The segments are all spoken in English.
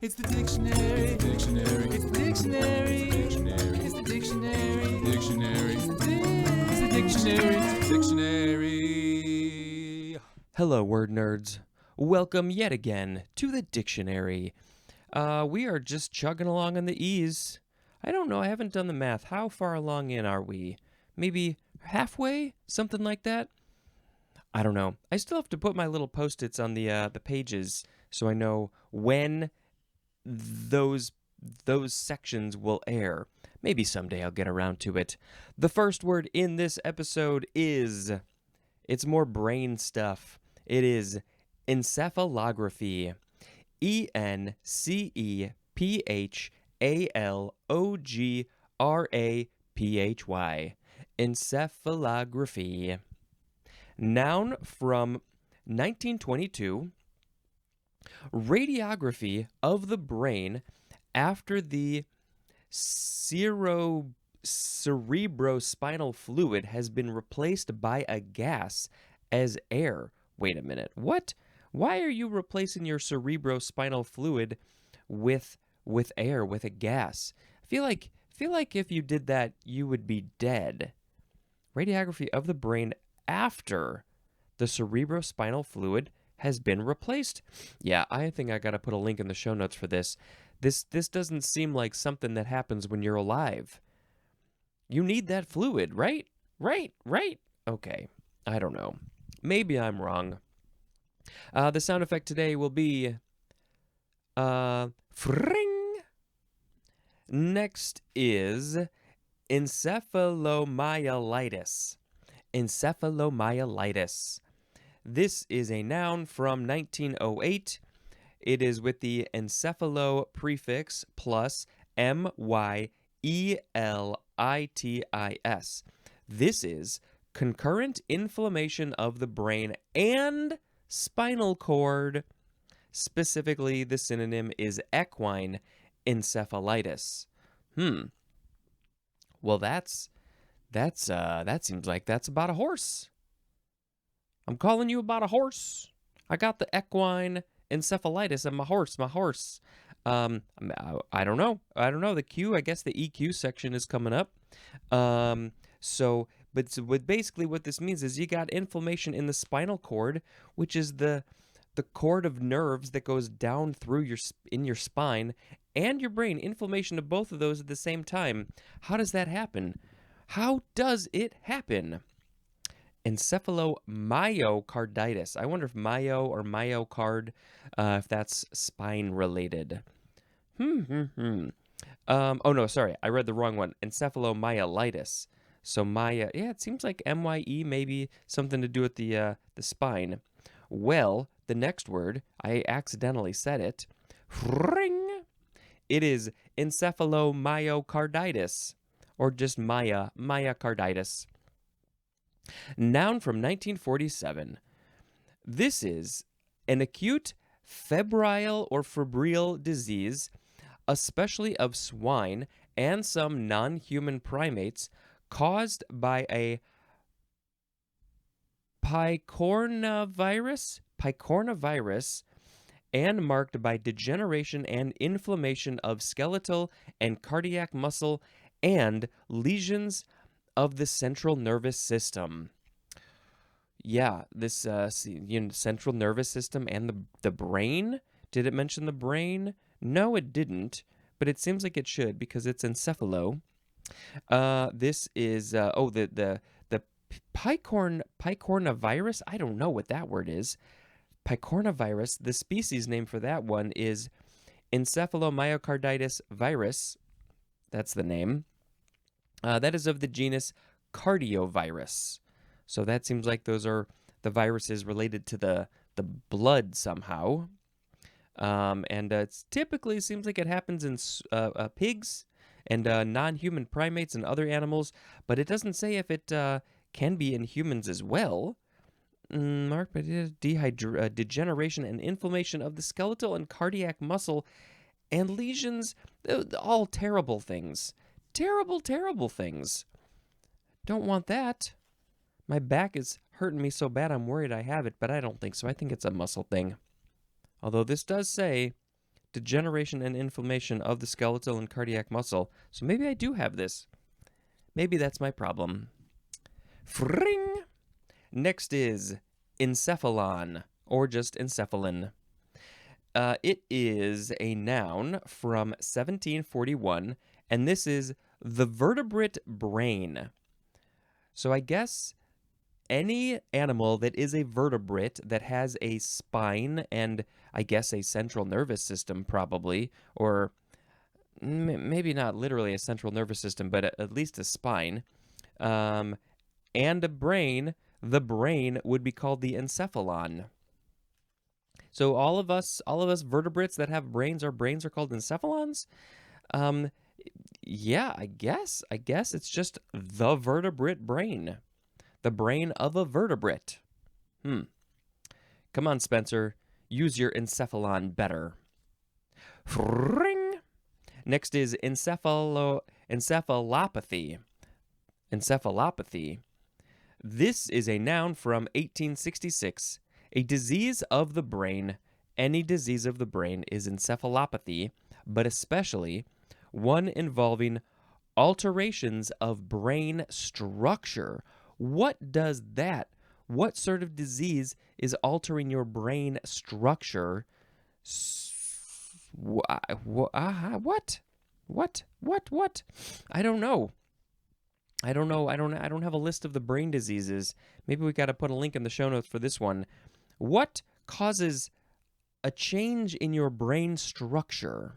It's the dictionary. It's the dictionary. It's the dictionary. It's the dictionary. Dictionary. It's the dictionary. It's the dictionary. Hello, word nerds. Welcome yet again to the dictionary. We are just chugging along on the E's. I don't know. I haven't done the math. How far along in are we? Maybe halfway? Something like that? I don't know. I still have to put my little post-its on the pages so I know when those sections will air. Maybe someday I'll get around to it. The first word in this episode is, it's more brain stuff. It is encephalography. encephalography. Encephalography. Noun from 1922. Radiography of the brain after the cerebrospinal fluid has been replaced by a gas as air. Wait a minute. What? Why are you replacing your cerebrospinal fluid with air, with a gas? I feel like if you did that, you would be dead. Radiography of the brain after the cerebrospinal fluid has been replaced. Yeah, I think I got to put a link in the show notes for this. This doesn't seem like something that happens when you're alive. You need that fluid, right? Right. Okay, I don't know. Maybe I'm wrong. The sound effect today will be fring. Next is encephalomyelitis. Encephalomyelitis. This is a noun from 1908. It is with the encephalo prefix plus myelitis. This is concurrent inflammation of the brain and spinal cord. Specifically, the synonym is equine encephalitis. Well, that seems like that's about a horse. I'm calling you about a horse. I got the equine encephalitis and my horse. I don't know. The Q, I guess the EQ section is coming up. But basically what this means is you got inflammation in the spinal cord, which is the cord of nerves that goes down through in your spine and your brain. Inflammation of both of those at the same time. How does that happen? How does it happen? Encephalomyocarditis. I wonder if myo or myocard, if that's spine related. Oh no, sorry, I read the wrong one. Encephalomyelitis. So it seems like MYE, maybe something to do with the spine. Well, the next word, I accidentally said it. Ring. It is encephalomyocarditis, or just myocarditis. Noun from 1947. This is an acute febrile or febrile disease, especially of swine and some non-human primates, caused by a picornavirus and marked by degeneration and inflammation of skeletal and cardiac muscle and lesions of the central nervous system. Yeah, this central nervous system and the brain. Did it mention the brain? No, it didn't, but it seems like it should because it's encephalo. This is the picornavirus. I don't know what that word is. Picornavirus. The species name for that one is Encephalomyocarditis virus. That's the name. That is of the genus Cardiovirus. So that seems like those are the viruses related to the blood somehow. And it typically seems like it happens in pigs and non-human primates and other animals, but it doesn't say if it can be in humans as well. Marked by degeneration and inflammation of the skeletal and cardiac muscle and lesions, all terrible things. Terrible things. Don't want that. My back is hurting me so bad I'm worried I have it, but I don't think so. I think it's a muscle thing. Although this does say degeneration and inflammation of the skeletal and cardiac muscle. So maybe I do have this. Maybe that's my problem. Fring! Next is encephalon, or just encephalon. It is a noun from 1741, and this is the vertebrate brain. So I guess any animal that is a vertebrate that has a spine and I guess a central nervous system probably, or maybe not literally a central nervous system, but at least a spine, and a brain, the brain would be called the encephalon. So all of us vertebrates that have brains, our brains are called encephalons. Yeah, I guess it's just the vertebrate brain. The brain of a vertebrate. Come on, Spencer. Use your encephalon better. Ring. Next is encephalopathy. Encephalopathy. This is a noun from 1866. A disease of the brain. Any disease of the brain is encephalopathy, but especially one involving alterations of brain structure. What does that? What sort of disease is altering your brain structure? What? I don't know. I don't have a list of the brain diseases. Maybe we got to put a link in the show notes for this one. What causes a change in your brain structure?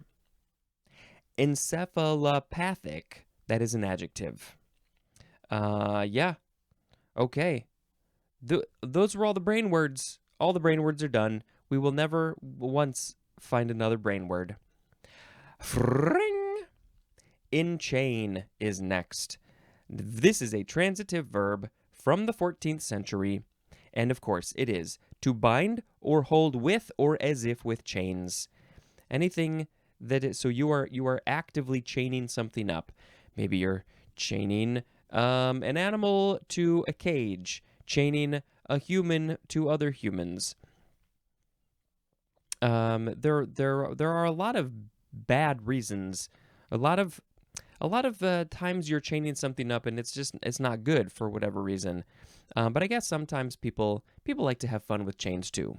Encephalopathic. That is an adjective. Yeah. Okay. Those were all the brain words. All the brain words are done. We will never once find another brain word. Fring. Enchain is next. This is a transitive verb from the 14th century. And of course, it is to bind or hold with or as if with chains. Anything that is, so you are actively chaining something up. Maybe you're chaining an animal to a cage, chaining a human to other humans. There are a lot of bad reasons. A lot of times you're chaining something up and it's not good for whatever reason. But I guess sometimes people like to have fun with chains too.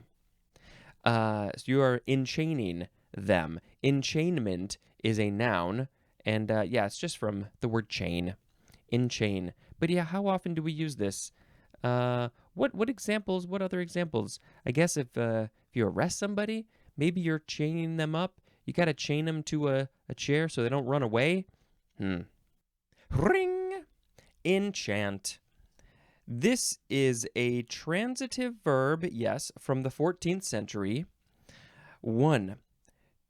So you are enchaining them. Enchainment is a noun, and yeah, it's just from the word chain. Enchain. But yeah, how often do we use this? What examples? What other examples? I guess if you arrest somebody, maybe you're chaining them up. You got to chain them to a chair so they don't run away. Ring. Enchant. This is a transitive verb, yes, from the 14th century. 1.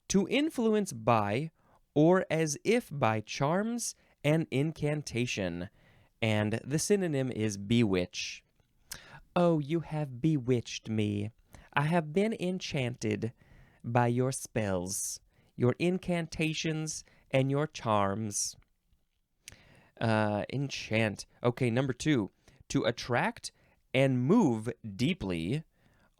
To influence by or as if by charms and incantation. And the synonym is bewitch. Oh, you have bewitched me. I have been enchanted by your spells, your incantations, and your charms. Enchant. Okay, number 2. To attract and move deeply.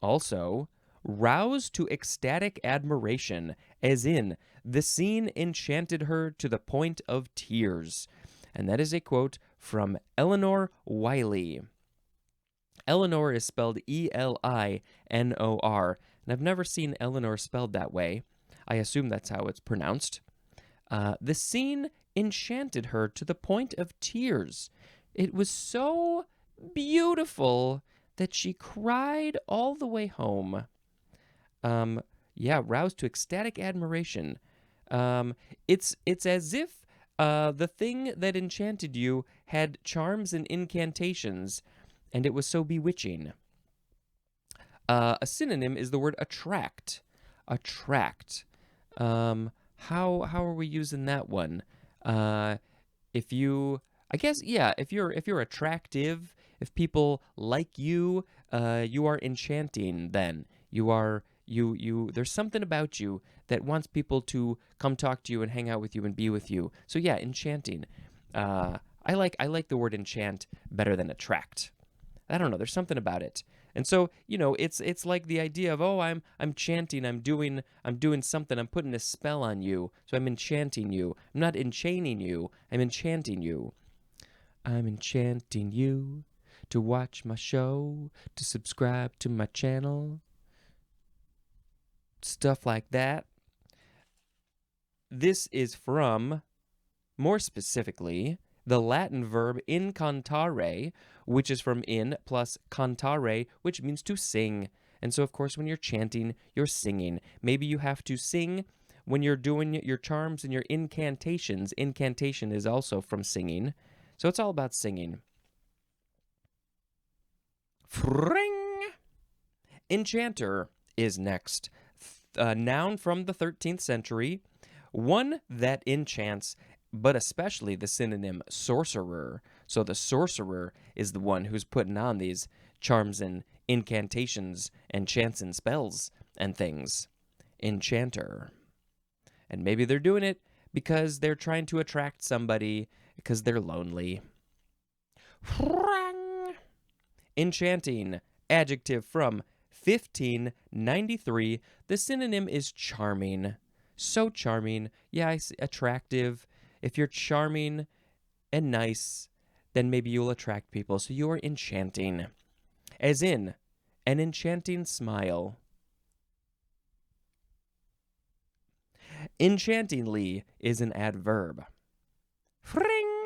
Also, rouse to ecstatic admiration, as in, the scene enchanted her to the point of tears. And that is a quote from Elinor Wylie. Eleanor is spelled Elinor, and I've never seen Eleanor spelled that way. I assume that's how it's pronounced. The scene enchanted her to the point of tears. It was so beautiful that she cried all the way home. Yeah, roused to ecstatic admiration. It's as if the thing that enchanted you had charms and incantations, and it was so bewitching. A synonym is the word attract. Attract. How are we using that one? If you're attractive, if people like you, you are enchanting then. There's something about you that wants people to come talk to you and hang out with you and be with you. So yeah, enchanting. I like the word enchant better than attract. I don't know, there's something about it. And so, it's like the idea of, oh, I'm chanting, I'm doing something, I'm putting a spell on you. So I'm enchanting you. I'm not enchaining you, I'm enchanting you. I'm enchanting you to watch my show, to subscribe to my channel. Stuff like that. This is from, more specifically, the Latin verb incantare, which is from in plus cantare, which means to sing. And so, of course, when you're chanting, you're singing. Maybe you have to sing when you're doing your charms and your incantations. Incantation is also from singing. So it's all about singing. Fring! Enchanter is next. A noun from the 13th century. One that enchants, but especially the synonym sorcerer. So the sorcerer is the one who's putting on these charms and incantations and chants and spells and things. Enchanter. And maybe they're doing it because they're trying to attract somebody because they're lonely. Enchanting. Adjective from 1593. The synonym is charming. So charming. Yeah, I see, attractive. If you're charming and nice, then maybe you'll attract people. So you're enchanting. As in, an enchanting smile. Enchantingly is an adverb. Fring!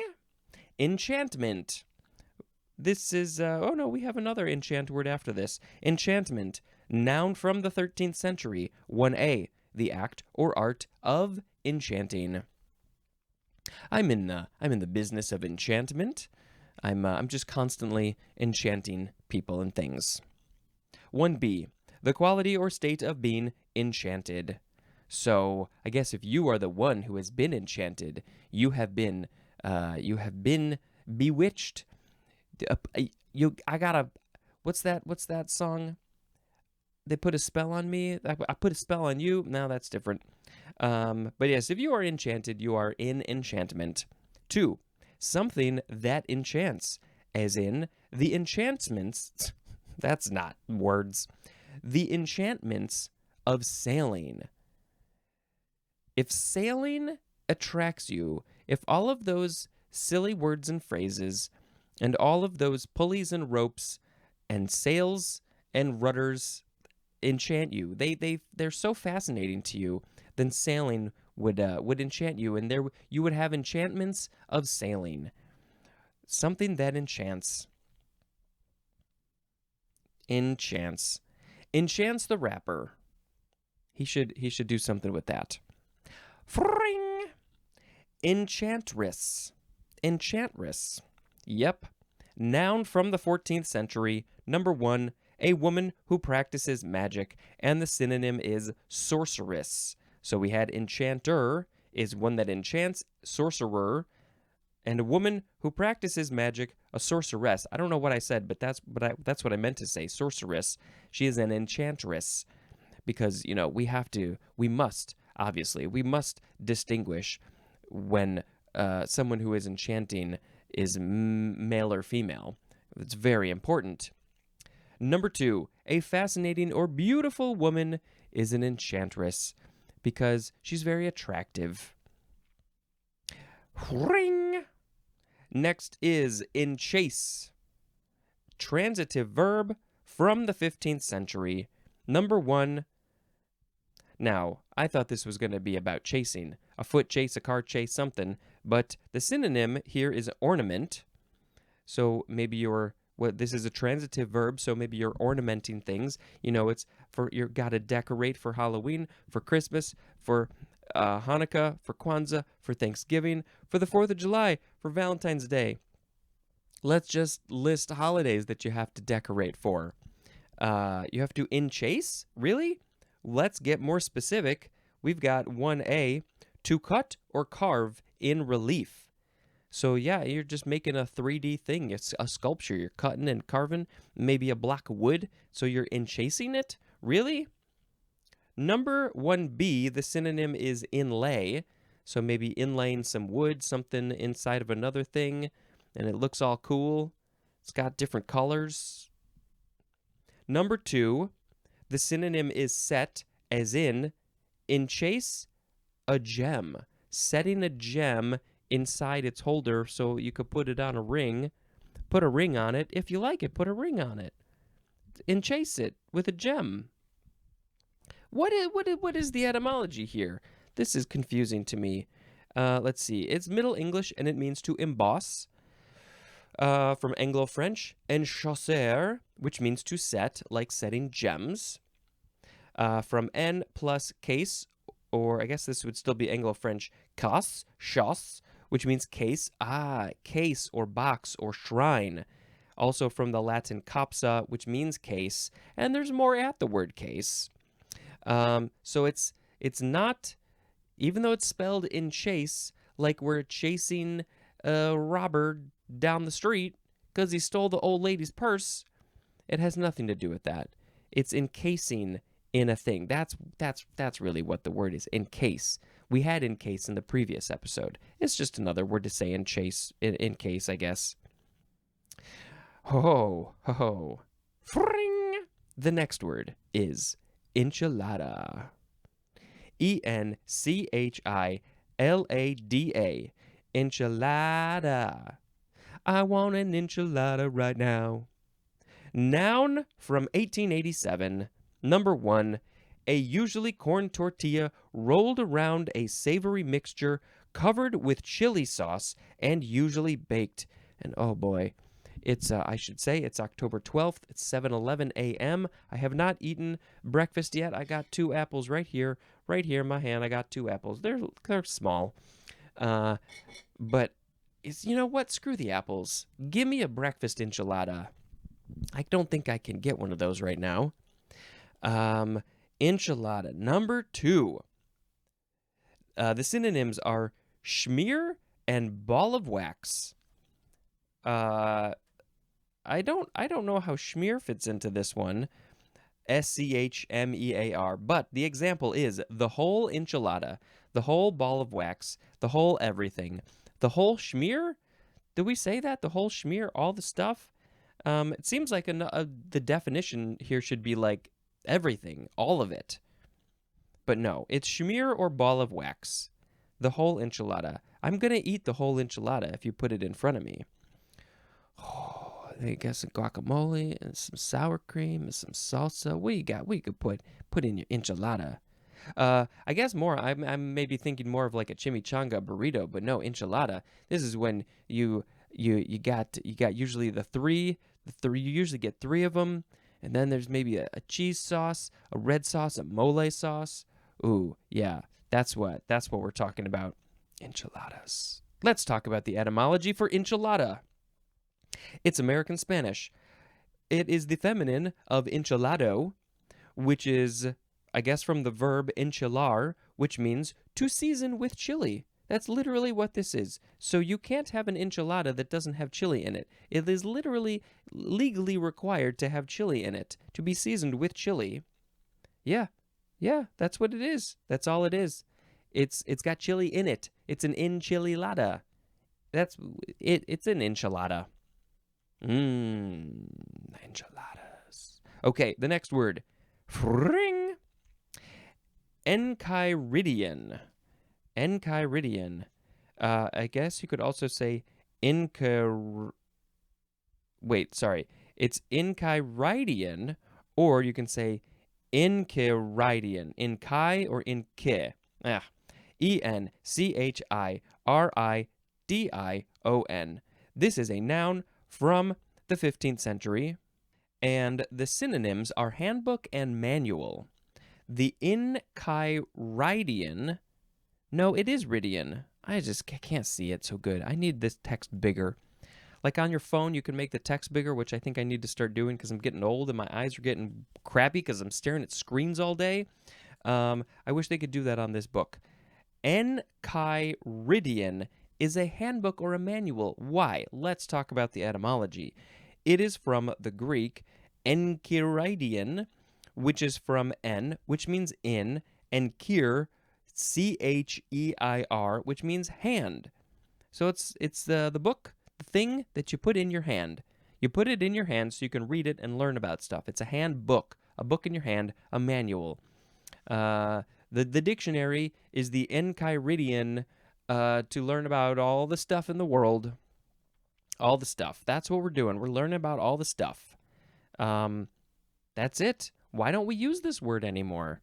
Enchantment. This is, oh no, we have another enchant word after this. Enchantment. Noun from the 13th century. 1a. The act or art of enchanting. I'm in the business of enchantment. I'm just constantly enchanting people and things. 1b. The quality or state of being enchanted. So I guess if you are the one who has been enchanted, you have been bewitched. What's that song? They put a spell on me. I put a spell on you. No, that's different. But yes, if you are enchanted, you are in enchantment. 2. Something that enchants, as in the enchantments. That's not words. The enchantments of sailing. If sailing attracts you, if all of those silly words and phrases and all of those pulleys and ropes and sails and rudders enchant you, they're so fascinating to you, then sailing would enchant you, and you would have enchantments of sailing. Something that enchants. Enchants. Enchants the rapper. He should do something with that. Fring! Enchantress. Enchantress. Yep. Noun from the 14th century. Number 1, a woman who practices magic, and the synonym is sorceress. So we had enchanter is one that enchants, sorcerer, and a woman who practices magic, a sorceress. I don't know what I said, but that's what I meant to say, sorceress. She is an enchantress because, we must distinguish when someone who is enchanting is male or female. It's very important. Number 2, a fascinating or beautiful woman is an enchantress because she's very attractive. Ring! Next is enchase. Transitive verb from the 15th century. Number 1. Now, I thought this was going to be about chasing. A foot chase, a car chase, something. But the synonym here is ornament. So maybe this is a transitive verb, so maybe you're ornamenting things. It's you've got to decorate for Halloween, for Christmas, for Hanukkah, for Kwanzaa, for Thanksgiving, for the 4th of July, for Valentine's Day. Let's just list holidays that you have to decorate for. You have to enchase? Really? Let's get more specific. We've got 1a, to cut or carve in relief. So yeah, you're just making a 3D thing. It's a sculpture. You're cutting and carving, maybe a block of wood, so you're enchasing it? Really? Number 1b, the synonym is inlay. So maybe inlaying some wood, something inside of another thing, and it looks all cool. It's got different colors. Number 2, the synonym is set, as in enchase a gem. Setting a gem inside its holder so you could put it on a ring. Put a ring on it. If you like it, put a ring on it. Enchase it with a gem. What is the etymology here? This is confusing to me. Let's see. It's Middle English, and it means to emboss. From Anglo-French, enchasser, which means to set, like setting gems. From en plus case, or I guess this would still be Anglo-French, chasse, which means case. Case or box or shrine. Also from the Latin capsa, which means case, and there's more at the word case. So it's not, even though it's spelled in chase, like we're chasing a robber down the street because he stole the old lady's purse, it has nothing to do with that. It's encasing in a thing. That's really what the word is, encase. We had encase in the previous episode. It's just another word to say encase, encase, I guess. Ho, ho, ho. Fring! The next word is enchilada. enchilada. Enchilada. I want an enchilada right now. Noun from 1887. Number 1, a usually corn tortilla rolled around a savory mixture covered with chili sauce and usually baked. And oh boy, it's I should say it's October 12th. It's 7:11 a.m. I have not eaten breakfast yet. I got 2 apples right here in my hand. I got 2 apples. They're small. But it's, you know what? Screw the apples. Give me a breakfast enchilada. I don't think I can get one of those right now. Enchilada. Number 2. The synonyms are schmear and ball of wax. I don't know how schmear fits into this one. schmear. But the example is the whole enchilada, the whole ball of wax, the whole everything, the whole schmear. Did we say that? The whole schmear, all the stuff? It seems like the definition here should be like everything, all of it. But no, it's schmear or ball of wax. The whole enchilada. I'm going to eat the whole enchilada if you put it in front of me. Oh, I guess some guacamole and some sour cream and some salsa. What do you got? What you could put in your enchilada? I guess more. I'm maybe thinking more of like a chimichanga burrito, but no, enchilada. This is when you got usually the three. You usually get 3 of them, and then there's maybe a cheese sauce, a red sauce, a mole sauce. Ooh, yeah, that's what we're talking about. Enchiladas. Let's talk about the etymology for enchilada. It's American Spanish. It is the feminine of enchilado, which is, I guess, from the verb enchilar, which means to season with chili. That's literally what this is. So you can't have an enchilada that doesn't have chili in it. It is literally legally required to have chili in it, to be seasoned with chili. Yeah, that's what it is. That's all it is. It's got chili in it. It's an enchilada. That's it. It's an enchilada. Enchiladas. Okay, the next word. Fring. Enchiridion. Enchiridion. I guess you could also say It's enchiridion, or you can say enchiridion. Enchi or enchi. enchiridion. This is a noun from the 15th century, and the synonyms are handbook and manual. The enchiridion. No, it is ridion. I just can't see it so good. I need this text bigger. Like on your phone, you can make the text bigger, which I think I need to start doing because I'm getting old and my eyes are getting crappy because I'm staring at screens all day. I wish they could do that on this book. Enchiridion is a handbook or a manual. Why? Let's talk about the etymology. It is from the Greek enchiridion, which is from en, which means in, and cheir, cheir, which means hand. So it's the book, the thing that you put in your hand. You put it in your hand so you can read it and learn about stuff. It's a handbook, a book in your hand, a manual. The dictionary is the enchiridion to learn about all the stuff in the world. All the stuff. That's what we're doing. We're learning about all the stuff. That's it. Why don't we use this word anymore?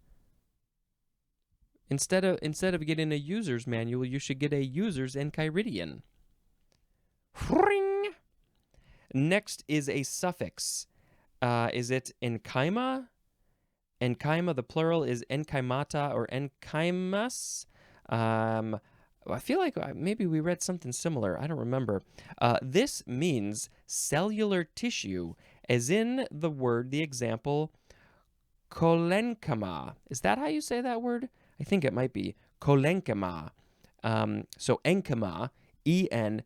Instead of getting a user's manual, you should get a user's enchiridion. Next is a suffix. Is it enchyma? Enchyma, the plural is enchymata or enchymas. I feel like maybe we read something similar. I don't remember. This means cellular tissue, as in the example, cholenchyma. Is that how you say that word? I think it might be cholenchyma. So enchyma, E-N-C-H-Y-M-A,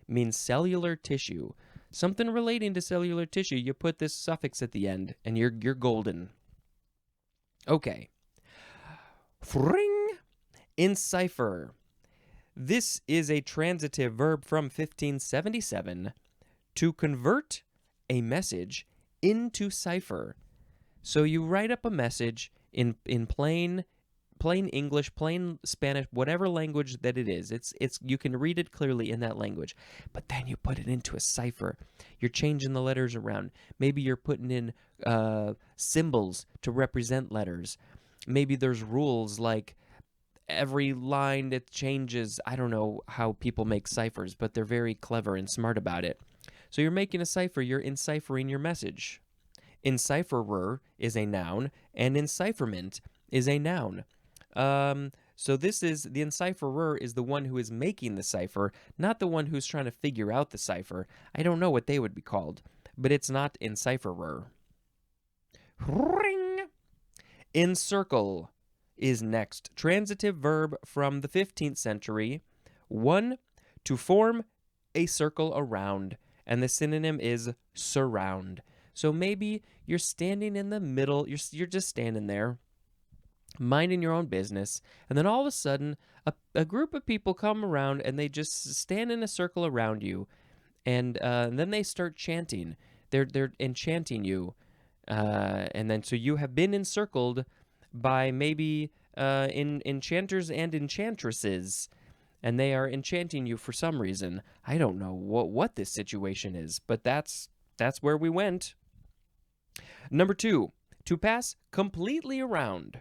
means cellular tissue. Something relating to cellular tissue, you put this suffix at the end, and you're golden. Okay. Encipher. This is a transitive verb from 1577 to convert a message into cipher. So you write up a message in plain English, plain Spanish, whatever language that it is. It's you can read it clearly in that language, but then you put it into a cipher. You're changing the letters around. Maybe you're putting in symbols to represent letters. Maybe there's rules like every line that changes. I don't know how people make ciphers, but they're very clever and smart about it. So you're making a cipher. You're enciphering your message. Encipherer is a noun, and encipherment is a noun. So this is the encipherer is the one who is making the cipher, not the one who's trying to figure out the cipher. I don't know what they would be called, but it's not encipherer. Ring. Encircle is next. Transitive verb from the 15th century. 1, to form a circle around, and the synonym is surround. So maybe you're standing in the middle, you're just standing there, minding your own business, and then all of a sudden a group of people come around and they just stand in a circle around you, and then they start chanting. They're enchanting you, and then so you have been encircled by maybe enchanters and enchantresses, and they are enchanting you for some reason. I don't know what this situation is, but that's where we went. Number 2, to pass completely around.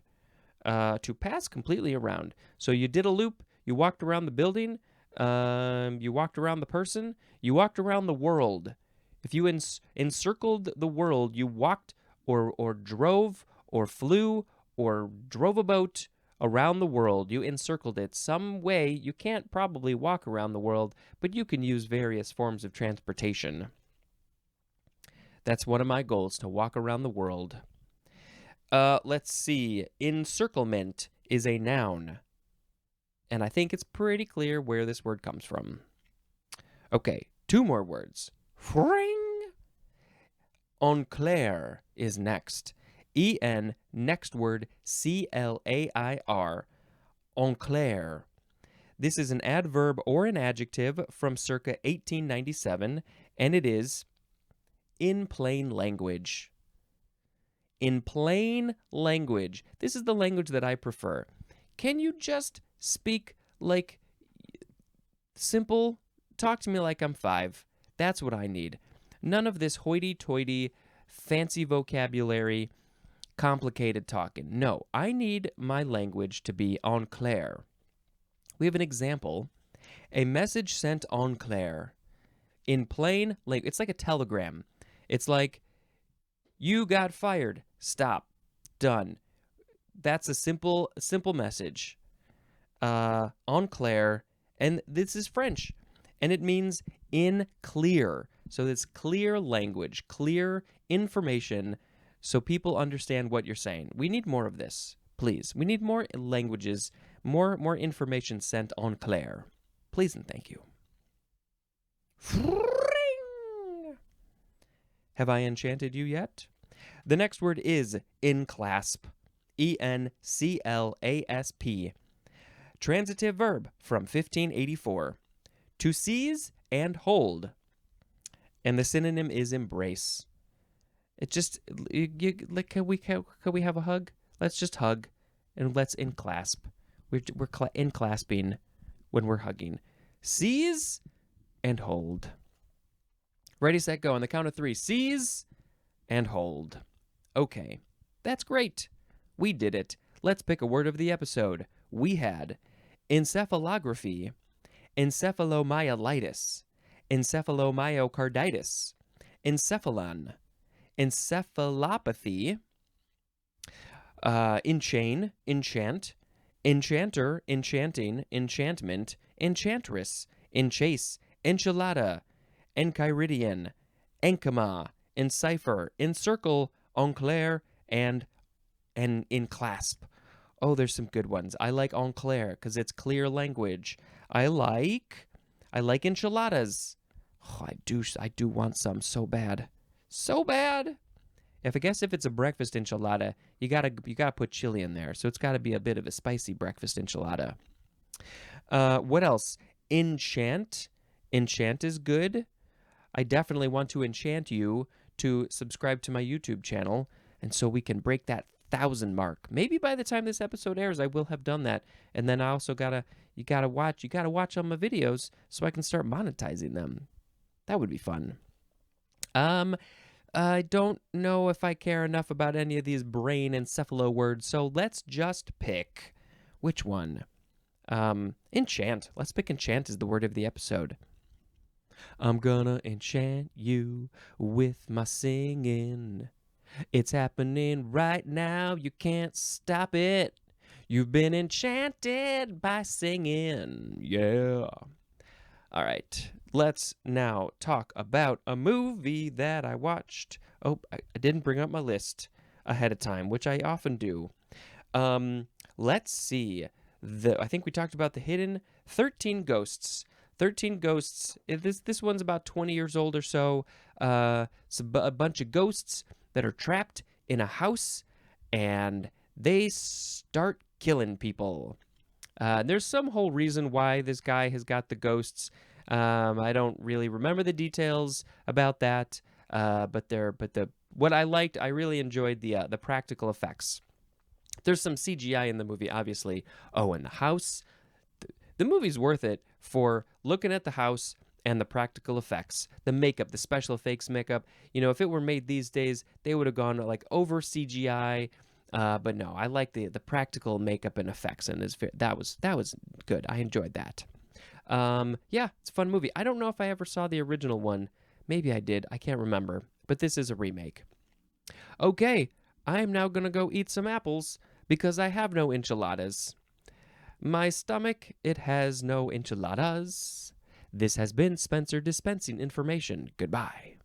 To pass completely around. So you did a loop, you walked around the building, you walked around the person, you walked around the world. If you encircled the world, you walked or drove or flew or drove a boat around the world. You encircled it some way. You can't probably walk around the world, but you can use various forms of transportation. That's one of my goals, to walk around the world. Let's see. Encirclement is a noun, and I think it's pretty clear where this word comes from. Okay, 2 more words. Fring. Enclair is next. E-N, next word, C-L-A-I-R. Enclair. This is an adverb or an adjective from circa 1897, and it is in plain language. In plain language. This is the language that I prefer. Can you just speak like simple? Talk to me like I'm 5. That's what I need. None of this hoity-toity, fancy vocabulary, complicated talking. No, I need my language to be en clair. We have an example. A message sent en clair. In plain language. It's like a telegram. It's like, you got fired. Stop. Done. That's a simple message. En clair. And this is French. And it means in clear. So it's clear language, clear information, so people understand what you're saying. We need more of this, please. We need more languages, more information sent en clair. Please and thank you. Have I enchanted you yet? The next word is enclasp. E-N-C-L-A-S-P. Transitive verb from 1584. To seize and hold. And the synonym is embrace. It just, like, can we have a hug? Let's just hug, and let's enclasp. We're enclasping when we're hugging. Seize and hold. Ready, set, go. On the count of 3. Seize and hold. Okay, that's great. We did it. Let's pick a word of the episode. We had encephalography, encephalomyelitis, encephalomyocarditis, encephalon, encephalopathy, enchant, enchanter, enchanting, enchantment, enchantress, enchase, enchilada, enchiridion, enchyma, encipher, encircle, enclair, and enclasp. Oh, there's some good ones. I like enclair because it's clear language. I like enchiladas. Oh, I do want some so bad. So bad. I guess if it's a breakfast enchilada, you gotta put chili in there. So it's gotta be a bit of a spicy breakfast enchilada. What else? Enchant. Enchant is good. I definitely want to enchant you to subscribe to my YouTube channel, and so we can break that 1,000 mark. Maybe by the time this episode airs, I will have done that. And then I also you gotta watch all my videos so I can start monetizing them. That would be fun. I don't know if I care enough about any of these brain encephalo words, so let's just pick which one. Enchant. Let's pick enchant as the word of the episode. I'm gonna enchant you with my singing. It's happening right now. You can't stop it. You've been enchanted by singing. Yeah. All right. Let's now talk about a movie that I watched. Oh, I didn't bring up my list ahead of time, which I often do. Let's see. I think we talked about the hidden 13 Ghosts. 13 Ghosts. This one's about 20 years old or so. It's a bunch of ghosts that are trapped in a house, and they start killing people. There's some whole reason why this guy has got the ghosts. I don't really remember the details about that, but what I liked, I really enjoyed the practical effects. There's some CGI in the movie, obviously. Oh, and the house. The movie's worth it for looking at the house and the practical effects, the makeup, the special effects makeup. You know, if it were made these days, they would have gone like over CGI. But no, I like the practical makeup and effects, and that was good. I enjoyed that. Yeah, it's a fun movie. I don't know if I ever saw the original one. Maybe I did. I can't remember. But this is a remake. Okay, I am now gonna go eat some apples because I have no enchiladas. My stomach, it has no enchiladas. This has been Spencer dispensing information. Goodbye.